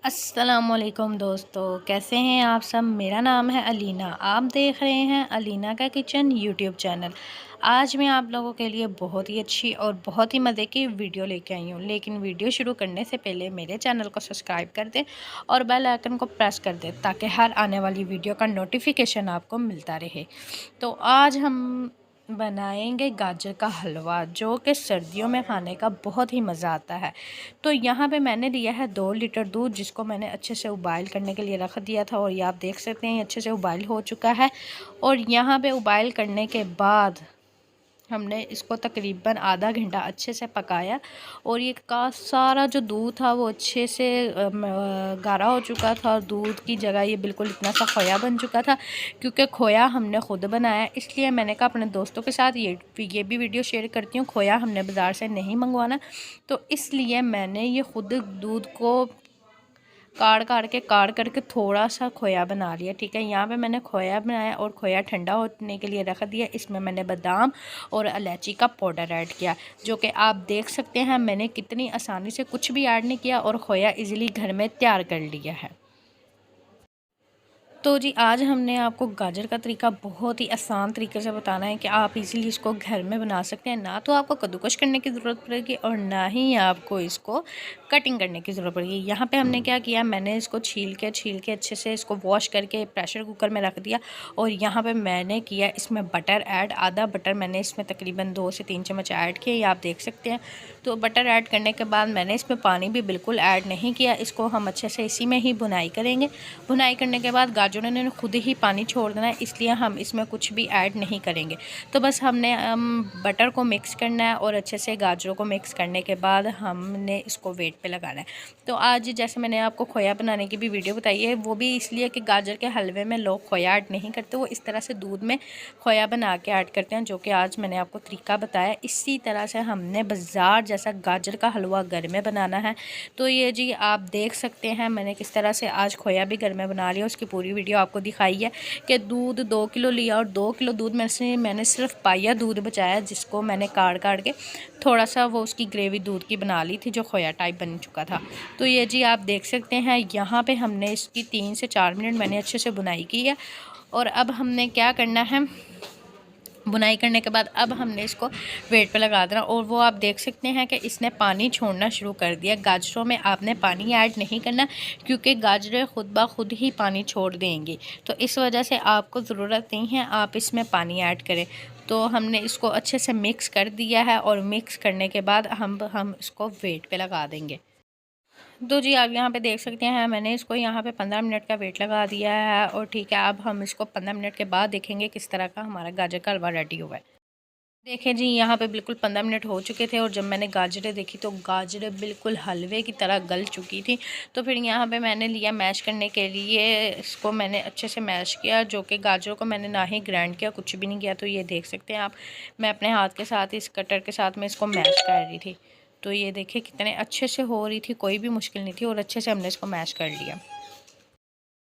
अस्सलामुअलैकुम दोस्तों, कैसे हैं आप सब। मेरा नाम है अलीना। आप देख रहे हैं अलीना का किचन यूट्यूब चैनल। आज मैं आप लोगों के लिए बहुत ही अच्छी और बहुत ही मज़े की वीडियो लेके आई हूँ। लेकिन वीडियो शुरू करने से पहले मेरे चैनल को सब्सक्राइब कर दें और बेल आइकन को प्रेस कर दें ताकि हर आने वाली वीडियो का नोटिफिकेशन आपको मिलता रहे। तो आज हम बनाएंगे गाजर का हलवा, जो कि सर्दियों में खाने का बहुत ही मज़ा आता है। तो यहाँ पे मैंने लिया है 2 लीटर दूध, जिसको मैंने अच्छे से उबाइल करने के लिए रख दिया था और ये आप देख सकते हैं अच्छे से उबाइल हो चुका है। और यहाँ पे उबाइल करने के बाद हमने इसको तकरीबन आधा घंटा अच्छे से पकाया और ये का सारा जो दूध था वो अच्छे से गाढ़ा हो चुका था और दूध की जगह ये बिल्कुल इतना सा खोया बन चुका था। क्योंकि खोया हमने ख़ुद बनाया, इसलिए मैंने कहा अपने दोस्तों के साथ ये भी वीडियो शेयर करती हूँ। खोया हमने बाज़ार से नहीं मंगवाना, तो इसलिए मैंने ये ख़ुद दूध को काढ़ करके थोड़ा सा खोया बना लिया। ठीक है, यहाँ पे मैंने खोया बनाया और खोया ठंडा होने के लिए रख दिया। इसमें मैंने बादाम और इलायची का पाउडर ऐड किया, जो कि आप देख सकते हैं मैंने कितनी आसानी से कुछ भी ऐड नहीं किया और खोया इजीली घर में तैयार कर लिया है। तो जी आज हमने आपको गाजर का तरीका बहुत ही आसान तरीके से बताना है कि आप इजीली इसको घर में बना सकते हैं। ना तो आपको कद्दूकश करने की ज़रूरत पड़ेगी और ना ही आपको इसको कटिंग करने की ज़रूरत पड़ेगी। यहाँ पे हमने क्या किया, मैंने इसको छील के अच्छे से इसको वॉश करके प्रेशर कुकर में रख दिया। और यहाँ पर मैंने किया इसमें बटर ऐड, आधा बटर मैंने इसमें तकरीबन 2 से 3 चम्मच ऐड किए, ये आप देख सकते हैं। तो बटर ऐड करने के बाद मैंने इसमें पानी भी बिल्कुल ऐड नहीं किया। इसको हम अच्छे से इसी में ही भुनाई करेंगे। भुनाई करने के बाद गाजरों ने खुद ही पानी छोड़ देना है, इसलिए हम इसमें कुछ भी ऐड नहीं करेंगे। तो बस हमने बटर को मिक्स करना है और अच्छे से गाजरों को मिक्स करने के बाद हमने इसको वेट पे लगाना है। तो आज जैसे मैंने आपको खोया बनाने की भी वीडियो बताई है, वो भी इसलिए कि गाजर के हलवे में लोग खोया ऐड नहीं करते, वो इस तरह से दूध में खोया बना के ऐड करते हैं, जो कि आज मैंने आपको तरीका बताया। इसी तरह से हमने बाज़ार जैसा गाजर का हलवा घर में बनाना है। तो ये जी आप देख सकते हैं मैंने किस तरह से आज खोया भी घर में बना लिया। उसकी पूरी वीडियो आपको दिखाई है कि दूध 2 किलो लिया और 2 किलो दूध में से मैंने सिर्फ पाया दूध बचाया, जिसको मैंने काढ़ के थोड़ा सा वो उसकी ग्रेवी दूध की बना ली थी, जो खोया टाइप बन चुका था। तो ये जी आप देख सकते हैं यहाँ पे हमने इसकी 3 से 4 मिनट मैंने अच्छे से बुनाई की है। और अब हमने क्या करना है, बुनाई करने के बाद अब हमने इसको वेट पे लगा देना। और वो आप देख सकते हैं कि इसने पानी छोड़ना शुरू कर दिया। गाजरों में आपने पानी ऐड नहीं करना, क्योंकि गाजरें खुद ब खुद ही पानी छोड़ देंगी, तो इस वजह से आपको ज़रूरत नहीं है आप इसमें पानी ऐड करें। तो हमने इसको अच्छे से मिक्स कर दिया है और मिक्स करने के बाद हम इसको वेट पे लगा देंगे। तो जी आप यहाँ पे देख सकते हैं मैंने इसको यहाँ पे 15 मिनट का वेट लगा दिया है। और ठीक है, अब हम इसको 15 मिनट के बाद देखेंगे किस तरह का हमारा गाजर का हलवा रेडी हुआ है। देखें जी यहाँ पे बिल्कुल 15 मिनट हो चुके थे और जब मैंने गाजरें देखी तो गाजरें बिल्कुल हलवे की तरह गल चुकी थी। तो फिर यहाँ पे मैंने लिया मैश करने के लिए, इसको मैंने अच्छे से मैश किया, जो कि गाजरों को मैंने ना ही ग्राइंड किया, कुछ भी नहीं किया। तो ये देख सकते हैं आप, मैं अपने हाथ के साथ इस कटर के साथ में इसको मैश कर रही थी। तो ये देखिए कितने अच्छे से हो रही थी, कोई भी मुश्किल नहीं थी और अच्छे से हमने इसको मैश कर लिया।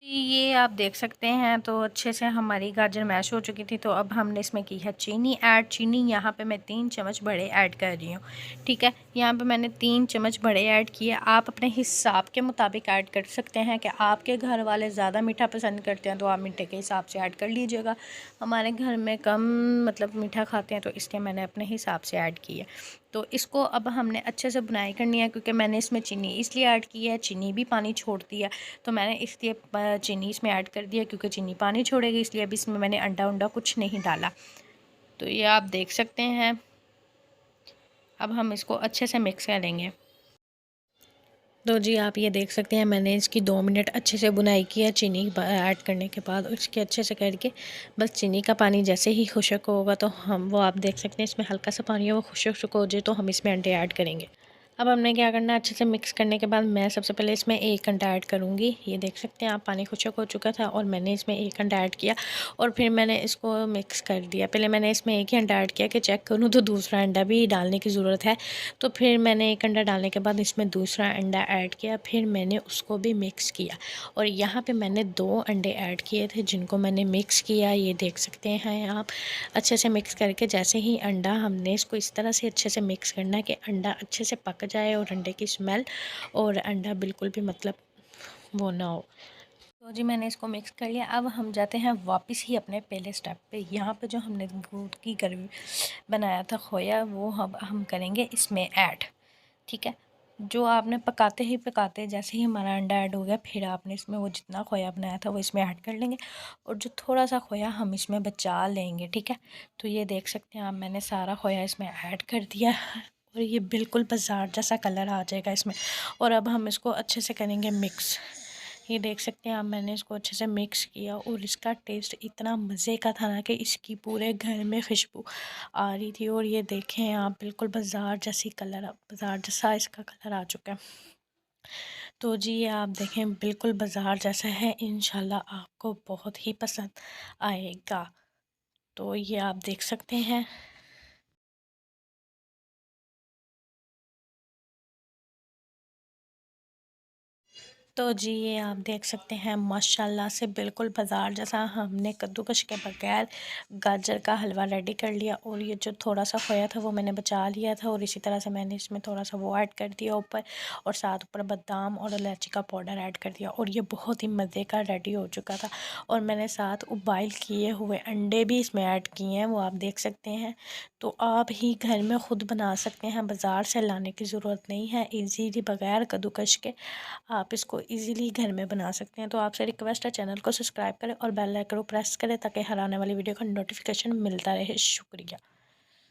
ये आप देख सकते हैं तो अच्छे से हमारी गाजर मैश हो चुकी थी। तो अब हमने इसमें की है चीनी ऐड। चीनी यहाँ पे मैं 3 चम्मच बड़े ऐड कर रही हूँ। ठीक है, यहाँ पे मैंने 3 चम्मच बड़े ऐड किए। आप अपने हिसाब के मुताबिक ऐड कर सकते हैं कि आपके घर वाले ज़्यादा मीठा पसंद करते हैं तो आप मीठे के हिसाब से ऐड कर लीजिएगा। हमारे घर में कम मतलब मीठा खाते हैं, तो इसलिए मैंने अपने हिसाब से ऐड किया। तो इसको अब हमने अच्छे से बुनाई करनी है, क्योंकि मैंने इसमें चीनी इसलिए ऐड की है, चीनी भी पानी छोड़ती है, तो मैंने इसलिए चीनी इसमें ऐड कर दिया, क्योंकि चीनी पानी छोड़ेगी, इसलिए अब इसमें मैंने अंडा उंडा कुछ नहीं डाला। तो ये आप देख सकते हैं। अब हम इसको अच्छे से मिक्स करेंगे। तो जी आप ये देख सकते हैं मैंने इसकी 2 मिनट अच्छे से बुनाई की है चीनी ऐड करने के बाद। और इसके अच्छे से करके बस चीनी का पानी जैसे ही खुश्क होगा तो हम वो आप देख सकते हैं इसमें हल्का सा पानी है, वो खुश्क हो जाए तो हम इसमें अंडे ऐड करेंगे। अब हमने क्या करना है, अच्छे से मिक्स करने के बाद मैं सबसे पहले इसमें 1 अंडा ऐड करूँगी। ये देख सकते हैं आप, पानी खुश्क हो चुका था और मैंने इसमें 1 अंडा ऐड किया और फिर मैंने इसको मिक्स कर दिया। पहले मैंने इसमें 1 ही अंडा ऐड किया कि चेक करूँ तो दूसरा अंडा भी डालने की ज़रूरत है। तो फिर मैंने 1 अंडा डालने के बाद इसमें दूसरा अंडा ऐड किया, फिर मैंने उसको भी मिक्स किया। और यहाँ पर मैंने 2 अंडे ऐड किए थे जिनको मैंने मिक्स किया। ये देख सकते हैं आप, अच्छे से मिक्स करके जैसे ही अंडा, हमने इसको इस तरह से अच्छे से मिक्स करना है कि अंडा अच्छे से पक जाए और अंडे की स्मेल और अंडा बिल्कुल भी मतलब वो ना हो। तो जी मैंने इसको मिक्स कर लिया। अब हम जाते हैं वापस ही अपने पहले स्टेप पे। यहाँ पे जो हमने दूध की ग्रेवी बनाया था खोया, वो हम करेंगे इसमें ऐड। ठीक है, जो आपने पकाते ही पकाते जैसे ही हमारा अंडा ऐड हो गया, फिर आपने इसमें वो जितना खोया बनाया था वो इसमें ऐड कर लेंगे, और जो थोड़ा सा खोया हम इसमें बचा लेंगे। ठीक है, तो ये देख सकते हैं आप, मैंने सारा खोया इसमें ऐड कर दिया है और ये बिल्कुल बाजार जैसा कलर आ जाएगा इसमें। और अब हम इसको अच्छे से करेंगे मिक्स। ये देख सकते हैं आप, मैंने इसको अच्छे से मिक्स किया और इसका टेस्ट इतना मज़े का था ना कि इसकी पूरे घर में खुशबू आ रही थी। और ये देखें आप, बिल्कुल बाजार जैसा इसका कलर आ चुका है। तो जी ये आप देखें, बिल्कुल बाजार जैसा है। इंशाल्लाह आपको बहुत ही पसंद आएगा। तो ये आप देख सकते हैं। तो जी ये आप देख सकते हैं, माशाल्लाह से बिल्कुल बाज़ार जैसा हमने कद्दूकश के बगैर गाजर का हलवा रेडी कर लिया। और ये जो थोड़ा सा खोया था वो मैंने बचा लिया था, और इसी तरह से मैंने इसमें थोड़ा सा वो ऐड कर दिया ऊपर, और साथ ऊपर बादाम और इलायची का पाउडर ऐड कर दिया, और ये बहुत ही मज़े का रेडी हो चुका था। और मैंने साथ उबाइल किए हुए अंडे भी इसमें ऐड किए हैं, वो आप देख सकते हैं। तो आप ही घर में ख़ुद बना सकते हैं, बाज़ार से लाने की ज़रूरत नहीं है। ईज़िली बगैर कद्दूकश के आप इसको इजीली घर में बना सकते हैं। तो आपसे रिक्वेस्ट है, चैनल को सब्सक्राइब करें और बेल आइकन को प्रेस करें ताकि हर आने वाली वीडियो का नोटिफिकेशन मिलता रहे। शुक्रिया।